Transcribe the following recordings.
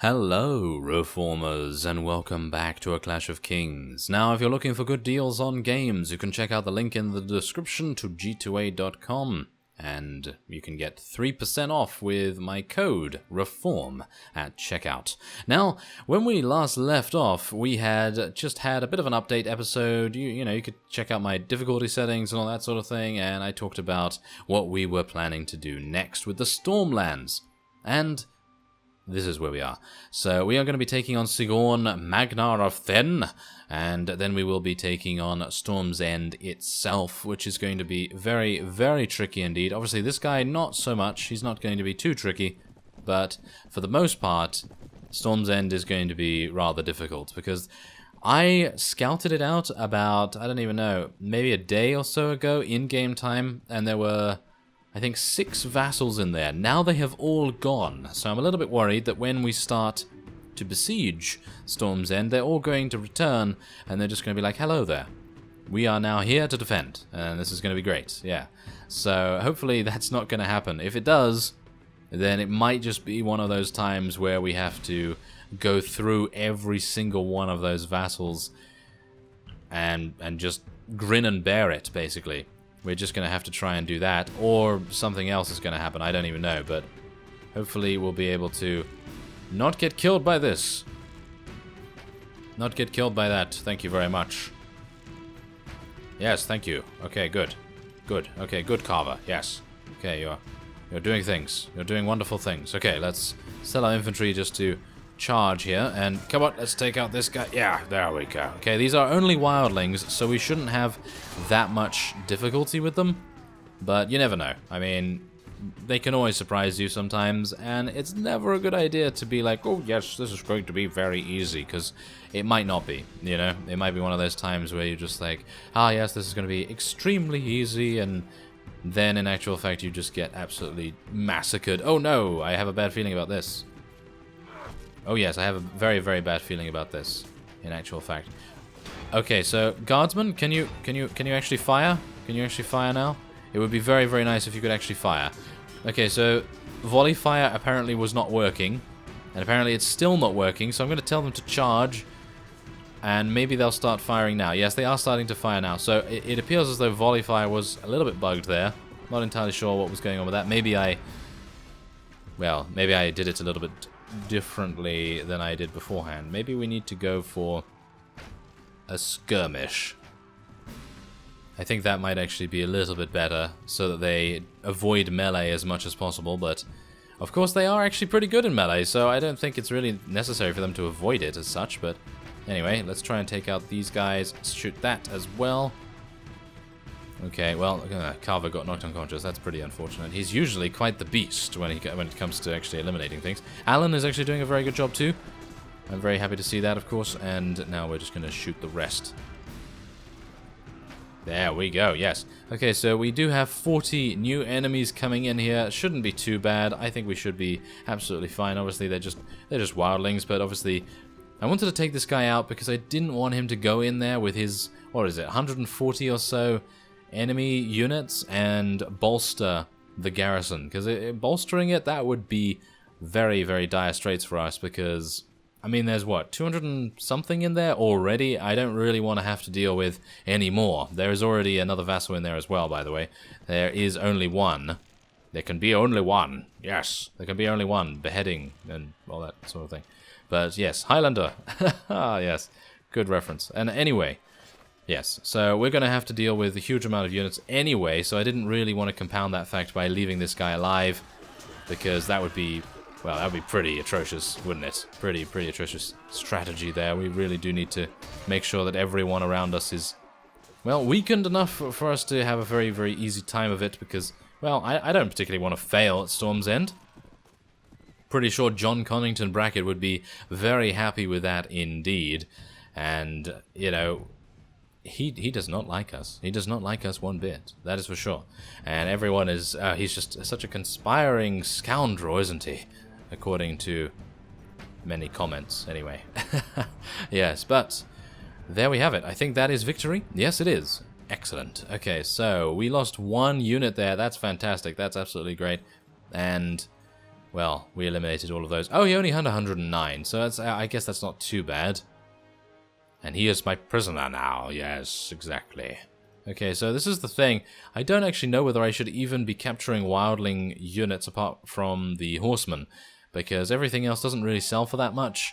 Hello, Reformers, and welcome back to A Clash of Kings. Now, if you're looking for good deals on games, you can check out the link in the description to g2a.com, and you can get 3% off with my code, REFORM, at checkout. Now, when we last left off, we had just had a bit of an update episode. You could check out my difficulty settings and all that sort of thing, and I talked about what we were planning to do next with the Stormlands. And this is where we are. So we are going to be taking on Sigorn, Magnar of Thenn, and then we will be taking on Storm's End itself, which is going to be very, very tricky indeed. Obviously, this guy, not so much. He's not going to be too tricky, but for the most part, Storm's End is going to be rather difficult, because I scouted it out about, I don't even know, maybe a day or so ago in game time, and there were, I think, 6 vassals in there. Now they have all gone, so I'm a little bit worried that when we start to besiege Storm's End, they're all going to return, and they're just going to be like, hello there. We are now here to defend, and this is going to be great, yeah. So hopefully that's not going to happen. If it does, then it might just be one of those times where we have to go through every single one of those vassals and just grin and bear it, basically. We're just going to have to try and do that, or something else is going to happen, I don't even know, but hopefully we'll be able to not get killed by this. Not get killed by that, thank you very much. Yes, thank you. Okay, good. Good, okay, good, Carver, yes. Okay, you're doing things. You're doing wonderful things. Okay, let's sell our infantry just to charge here, and come on, let's take out this guy. Yeah, there we go. Okay, these are only wildlings, so we shouldn't have that much difficulty with them, but you never know. I mean, they can always surprise you sometimes, and it's never a good idea to be like, oh yes, this is going to be very easy, because it might not be, you know? It might be one of those times where you're just like, ah yes, this is going to be extremely easy, and then in actual fact you just get absolutely massacred. Oh no, I have a bad feeling about this. Oh yes, I have a very, very bad feeling about this, in actual fact. Okay, so guardsmen, can you actually fire? Can you actually fire now? It would be very, very nice if you could actually fire. Okay, so volley fire apparently was not working, and apparently it's still not working, so I'm going to tell them to charge, and maybe they'll start firing now. Yes, they are starting to fire now, so it appears as though volley fire was a little bit bugged there. Not entirely sure what was going on with that. Maybe I did it a little bit differently than I did beforehand. Maybe we need to go for a skirmish. I think that might actually be a little bit better, so that they avoid melee as much as possible, but of course they are actually pretty good in melee, so I don't think it's really necessary for them to avoid it as such, but anyway, let's try and take out these guys, shoot that as well. Okay, well, Carver got knocked unconscious. That's pretty unfortunate. He's usually quite the beast when it comes to actually eliminating things. Alan is actually doing a very good job too. I'm very happy to see that, of course. And now we're just going to shoot the rest. There we go, yes. Okay, so we do have 40 new enemies coming in here. Shouldn't be too bad. I think we should be absolutely fine. Obviously, they're just wildlings, but obviously I wanted to take this guy out because I didn't want him to go in there with his, what is it, 140 or so enemy units and bolster the garrison, because bolstering it, that would be very, very dire straits for us, because I mean there's what, 200 and something in there already. I don't really want to have to deal with any more. There is already another vassal in there as well, by the way. There is only one. There can be only one. Yes, there can be only one. Beheading and all that sort of thing. But yes, Highlander. Yes, good reference. And anyway, yes, so we're going to have to deal with a huge amount of units anyway, so I didn't really want to compound that fact by leaving this guy alive, because that would be, well, that would be pretty atrocious, wouldn't it? Pretty atrocious strategy there. We really do need to make sure that everyone around us is, well, weakened enough for us to have a very, very easy time of it, because, well, I don't particularly want to fail at Storm's End. Pretty sure John Connington Brackett would be very happy with that indeed, and, you know, He does not like us. He does not like us one bit. That is for sure. And everyone is... he's just such a conspiring scoundrel, isn't he? According to many comments, anyway. Yes, but there we have it. I think that is victory. Yes, it is. Excellent. Okay, so we lost one unit there. That's fantastic. That's absolutely great. And Well, we eliminated all of those. Oh, he only had 109, so that's, I guess that's not too bad. And he is my prisoner now. Yes, exactly. Okay, so this is the thing. I don't actually know whether I should even be capturing wildling units apart from the horsemen, because everything else doesn't really sell for that much.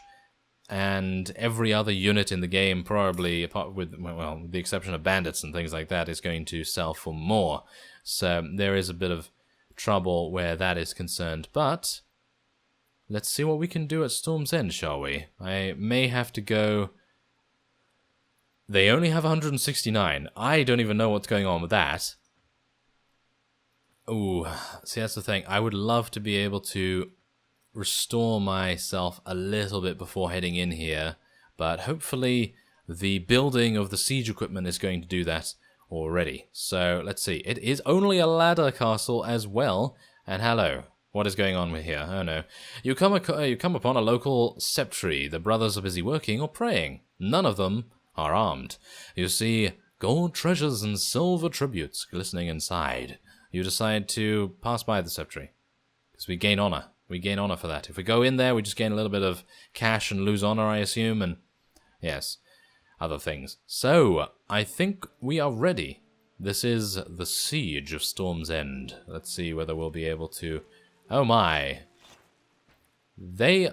And every other unit in the game, probably, apart with, well, with the exception of bandits and things like that, is going to sell for more. So there is a bit of trouble where that is concerned. But let's see what we can do at Storm's End, shall we? I may have to go... They only have 169. I don't even know what's going on with that. Ooh, see, that's the thing. I would love to be able to restore myself a little bit before heading in here, but hopefully the building of the siege equipment is going to do that already. So let's see. It is only a ladder castle as well. And hello, what is going on with here? Oh no. You come upon a local septry. The brothers are busy working or praying. None of them are armed. You see gold treasures and silver tributes glistening inside. You decide to pass by the septry because we gain honor. We gain honor for that. If we go in there, we just gain a little bit of cash and lose honor, I assume, and yes, other things. So, I think we are ready. This is the Siege of Storm's End. Let's see whether we'll be able to... Oh my. They,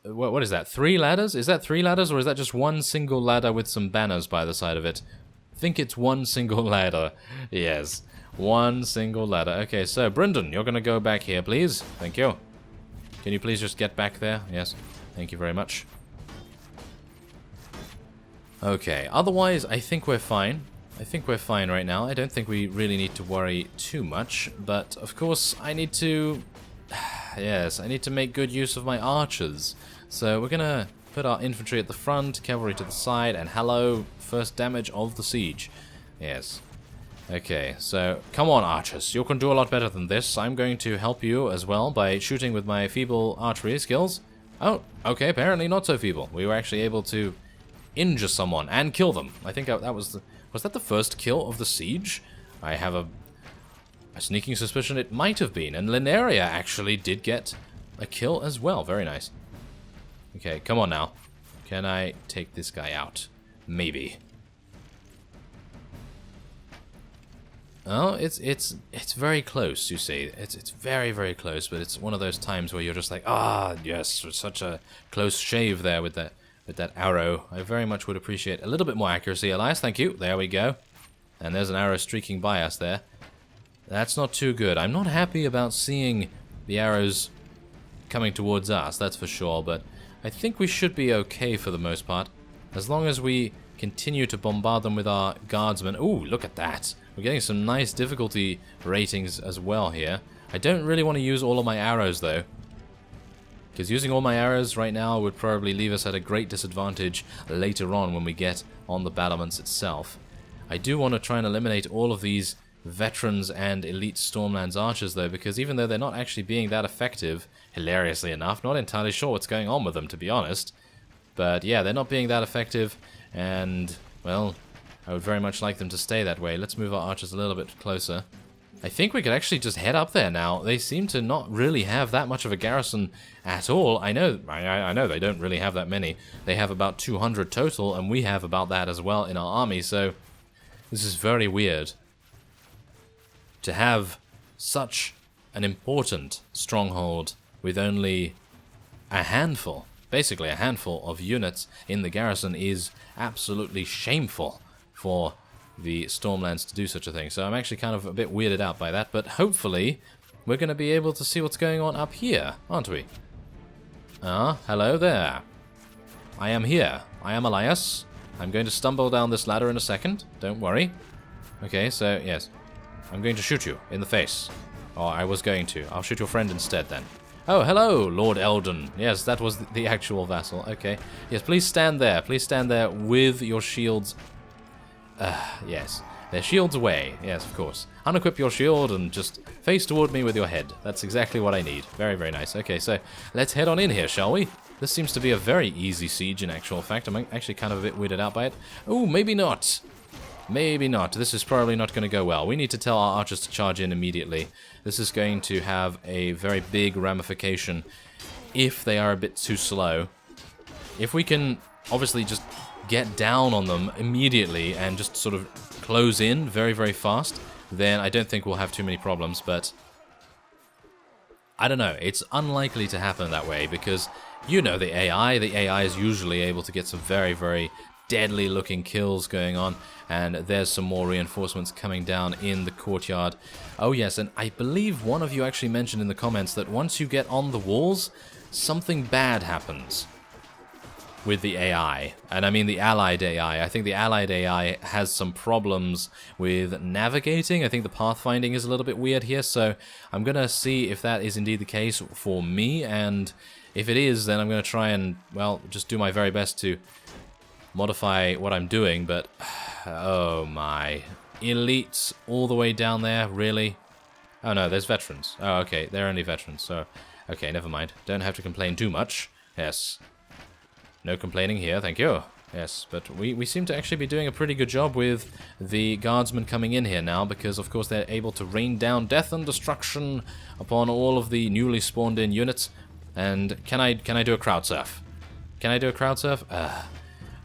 what is that, 3 ladders? Is that 3 ladders, or is that just one single ladder with some banners by the side of it? I think it's one single ladder. Yes, one single ladder. Okay, so, Brendan, you're going to go back here, please. Thank you. Can you please just get back there? Yes, thank you very much. Okay, otherwise, I think we're fine. I think we're fine right now. I don't think we really need to worry too much, but of course, I need to... Yes, I need to make good use of my archers. So we're gonna put our infantry at the front, cavalry to the side, and hello, first damage of the siege. Yes. Okay, so come on, archers. You can do a lot better than this. I'm going to help you as well by shooting with my feeble archery skills. Oh, okay, apparently not so feeble. We were actually able to injure someone and kill them. I think that was the... Was that the first kill of the siege? I have a sneaking suspicion it might have been. And Lineria actually did get a kill as well. Very nice. Okay, come on now. Can I take this guy out? Maybe. Oh, it's very close, you see. It's very, very close, but it's one of those times where you're just like, ah, yes, such a close shave there with that arrow. I very much would appreciate a little bit more accuracy, Elias. Thank you. There we go. And there's an arrow streaking by us there. That's not too good. I'm not happy about seeing the arrows coming towards us, that's for sure, but I think we should be okay for the most part. As long as we continue to bombard them with our guardsmen. Ooh, look at that. We're getting some nice difficulty ratings as well here. I don't really want to use all of my arrows, though, because using all my arrows right now would probably leave us at a great disadvantage later on when we get on the battlements itself. I do want to try and eliminate all of these veterans and elite Stormlands archers, though, because even though they're not actually being that effective, hilariously enough, not entirely sure what's going on with them, to be honest, but yeah, they're not being that effective, and, well, I would very much like them to stay that way. Let's move our archers a little bit closer. I think we could actually just head up there now. They seem to not really have that much of a garrison at all. I know they don't really have that many. They have about 200 total, and we have about that as well in our army, so this is very weird. To have such an important stronghold with only a handful, basically a handful of units in the garrison is absolutely shameful for the Stormlands to do such a thing. So I'm actually kind of a bit weirded out by that, but hopefully we're going to be able to see what's going on up here, aren't we? Hello there. I am here. I am Elias. I'm going to stumble down this ladder in a second. Don't worry. Okay, so, yes. I'm going to shoot you in the face. Or I was going to. I'll shoot your friend instead, then. Oh, hello, Lord Eldon. Yes, that was the actual vassal. Okay. Yes, please stand there. Please stand there with your shields. Yes. Their shields away. Yes, of course. Unequip your shield and just face toward me with your head. That's exactly what I need. Very, very nice. Okay, so let's head on in here, shall we? This seems to be a very easy siege in actual fact. I'm actually kind of a bit weirded out by it. Oh, maybe not. Maybe not. This is probably not going to go well. We need to tell our archers to charge in immediately. This is going to have a very big ramification if they are a bit too slow. If we can obviously just get down on them immediately and just sort of close in very, very fast, then I don't think we'll have too many problems, but I don't know. It's unlikely to happen that way because, you know, the AI is usually able to get some very, very deadly looking kills going on, and there's some more reinforcements coming down in the courtyard. Oh yes, and I believe one of you actually mentioned in the comments that once you get on the walls, something bad happens with the AI, and I mean the allied AI. I think the allied AI has some problems with navigating. I think the pathfinding is a little bit weird here, so I'm gonna see if that is indeed the case for me, and if it is, then I'm gonna try and, well, just do my very best to modify what I'm doing, but oh my. Elites all the way down there, really? Oh no, there's veterans. Oh, okay, they're only veterans, so okay, never mind. Don't have to complain too much. Yes. No complaining here, thank you. Yes, but we seem to actually be doing a pretty good job with the guardsmen coming in here now, because of course they're able to rain down death and destruction upon all of the newly spawned in units. And can I do a crowd surf? Can I do a crowd surf?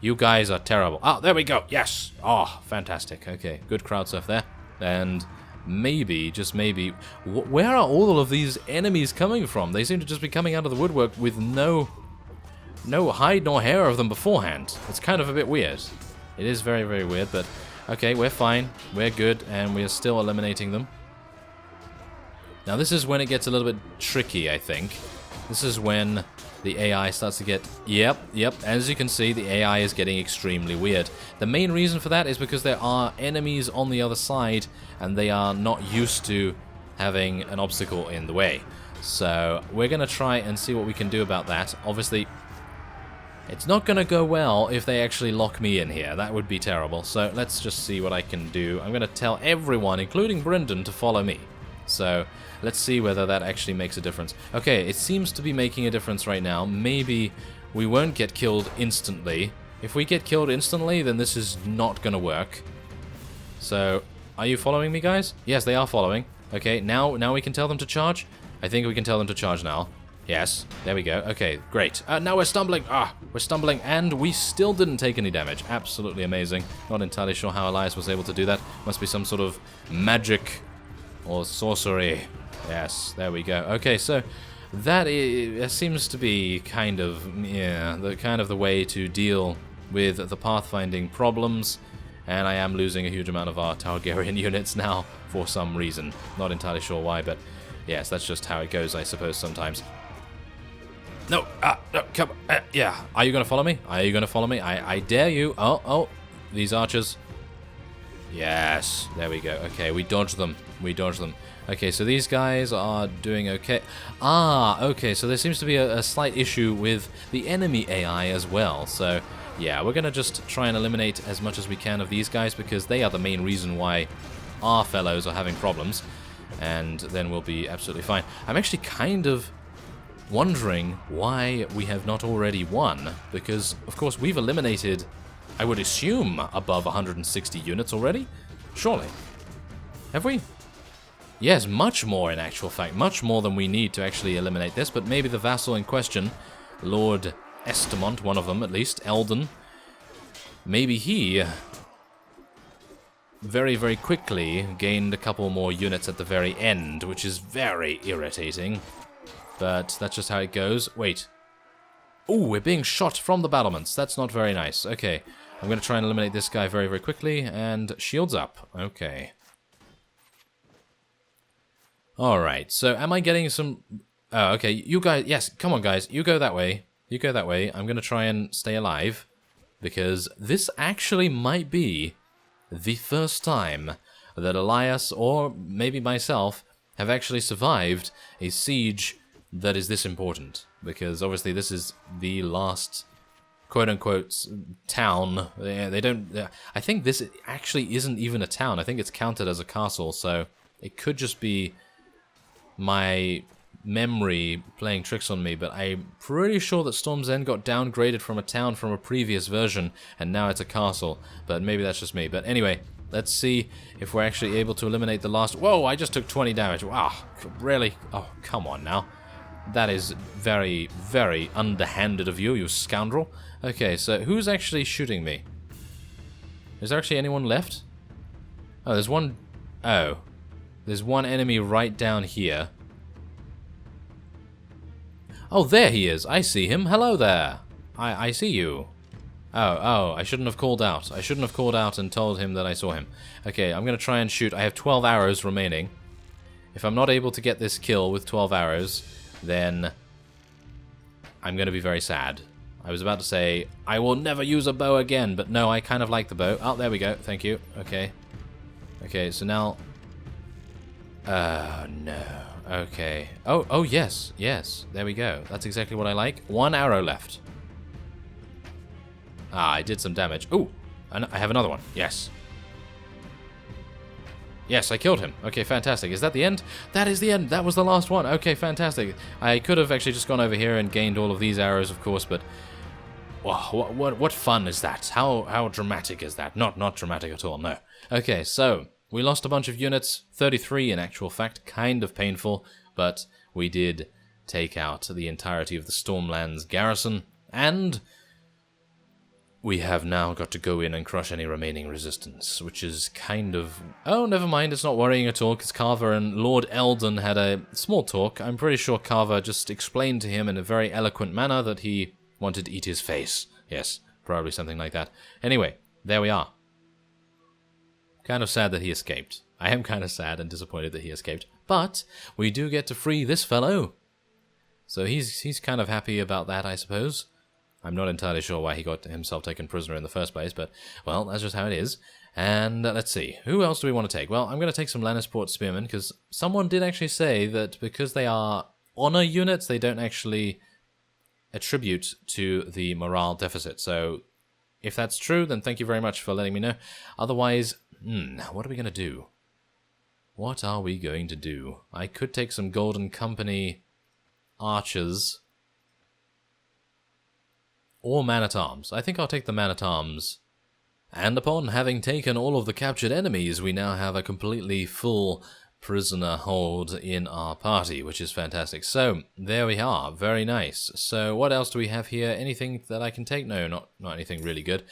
You guys are terrible. Oh, there we go. Yes. Oh, fantastic. Okay, good crowd surf there. And maybe, just maybe, where are all of these enemies coming from? They seem to just be coming out of the woodwork with no hide nor hair of them beforehand. It's kind of a bit weird. It is very, very weird, but okay, we're fine. We're good, and we're still eliminating them. Now, this is when it gets a little bit tricky, I think. This is when the AI starts to get... Yep. As you can see, the AI is getting extremely weird. The main reason for that is because there are enemies on the other side, and they are not used to having an obstacle in the way. So we're going to try and see what we can do about that. Obviously, it's not going to go well if they actually lock me in here. That would be terrible. So let's just see what I can do. I'm going to tell everyone, including Brendan, to follow me. So let's see whether that actually makes a difference. Okay, it seems to be making a difference right now. Maybe we won't get killed instantly. If we get killed instantly, then this is not going to work. So, are you following me, guys? Yes, they are following. Okay, now we can tell them to charge. I think we can tell them to charge now. Yes, there we go. Okay, great. Now we're stumbling. We're stumbling, and we still didn't take any damage. Absolutely amazing. Not entirely sure how Elias was able to do that. Must be some sort of magic or sorcery. Yes, there we go. Okay, so that seems to be kind of, yeah, the way to deal with the pathfinding problems. And I am losing a huge amount of our Targaryen units now for some reason. Not entirely sure why, but yes, that's just how it goes, I suppose, sometimes. No, no, come on, yeah. Are you going to follow me? Are you going to follow me? I dare you. Oh, these archers. Yes, there we go. Okay, we dodged them. Okay, so these guys are doing okay. Okay, so there seems to be a slight issue with the enemy AI as well. So, yeah, we're going to just try and eliminate as much as we can of these guys, because they are the main reason why our fellows are having problems. And then we'll be absolutely fine. I'm actually kind of wondering why we have not already won, because, of course, we've eliminated, I would assume, above 160 units already? Surely. Have we? Yes, much more in actual fact. Much more than we need to actually eliminate this, but maybe the vassal in question, Lord Estamont, one of them at least, Eldon, maybe he very, very quickly gained a couple more units at the very end, which is very irritating. But that's just how it goes. Wait. Ooh, we're being shot from the battlements. That's not very nice. Okay, I'm going to try and eliminate this guy very, very quickly, and shields up. Okay. Alright, so am I getting some... Oh, okay, you guys... Yes, come on, guys. You go that way. You go that way. I'm going to try and stay alive, because this actually might be the first time that Elias, or maybe myself, have actually survived a siege that is this important, because obviously this is the last quote-unquote town. They don't... I think this actually isn't even a town. I think it's counted as a castle, so it could just be my memory playing tricks on me, but I'm pretty sure that Storm's End got downgraded from a town from a previous version, and now it's a castle. But maybe that's just me. But anyway, let's see if we're actually able to eliminate the last... Whoa, I just took 20 damage. Wow, really? Oh, come on now. That is very, very underhanded of you, you scoundrel. Okay, so who's actually shooting me? Is there actually anyone left? Oh, there's one... Oh. There's one enemy right down here. Oh, there he is. I see him. Hello there. I see you. Oh, I shouldn't have called out. I shouldn't have called out and told him that I saw him. Okay, I'm going to try and shoot. I have 12 arrows remaining. If I'm not able to get this kill with 12 arrows, then I'm going to be very sad. I was about to say, I will never use a bow again, but no, I kind of like the bow. Oh, there we go. Thank you. Okay. Okay, so now... no. Okay. Oh, yes. Yes. There we go. That's exactly what I like. 1 arrow left. Ah, I did some damage. Ooh, I have another one. Yes. Yes, I killed him. Okay, fantastic. Is that the end? That is the end. That was the last one. Okay, fantastic. I could have actually just gone over here and gained all of these arrows, of course, but... Wow, what fun is that? How dramatic is that? Not dramatic at all, no. Okay, so... We lost a bunch of units, 33 in actual fact, kind of painful, but we did take out the entirety of the Stormlands garrison, and we have now got to go in and crush any remaining resistance, which is kind of... Oh, never mind, it's not worrying at all, because Carver and Lord Eldon had a small talk. I'm pretty sure Carver just explained to him in a very eloquent manner that he wanted to eat his face. Yes, probably something like that. Anyway, there we are. Kind of sad that he escaped. I am kind of sad and disappointed that he escaped. But we do get to free this fellow. So he's kind of happy about that, I suppose. I'm not entirely sure why he got himself taken prisoner in the first place, but, well, that's just how it is. And let's see. Who else do we want to take? Well, I'm going to take some Lannisport Spearmen, because someone did actually say that because they are honor units, they don't actually attribute to the morale deficit. So if that's true, then thank you very much for letting me know. Otherwise... what are we going to do? What are we going to do? I could take some Golden Company archers. Or man-at-arms. I think I'll take the man-at-arms. And upon having taken all of the captured enemies, we now have a completely full prisoner hold in our party, which is fantastic. So, there we are. Very nice. So, what else do we have here? Anything that I can take? No, not anything really good.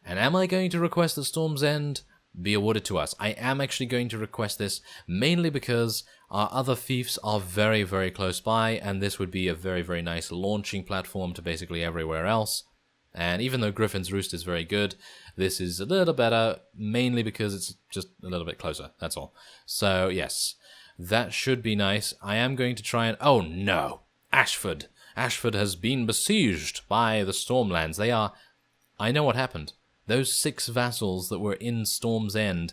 And am I going to request that Storm's End be awarded to us? I am actually going to request this, mainly because our other fiefs are very, very close by, and this would be a very, very nice launching platform to basically everywhere else. And even though Griffin's Roost is very good, this is a little better, mainly because it's just a little bit closer, that's all. So, yes, that should be nice. I am going to try and... Oh, no! Ashford! Ashford has been besieged by the Stormlands. They are... I know what happened. Those 6 vassals that were in Storm's End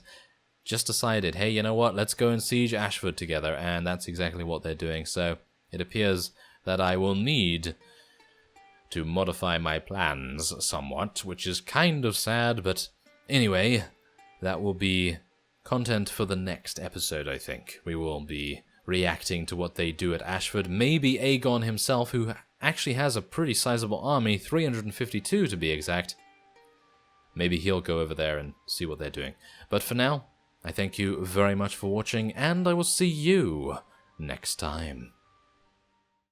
just decided, hey, you know what, let's go and siege Ashford together, and that's exactly what they're doing. So it appears that I will need to modify my plans somewhat, which is kind of sad, but anyway, that will be content for the next episode, I think. We will be reacting to what they do at Ashford. Maybe Aegon himself, who actually has a pretty sizable army, 352 to be exact. Maybe he'll go over there and see what they're doing. But for now, I thank you very much for watching, and I will see you next time.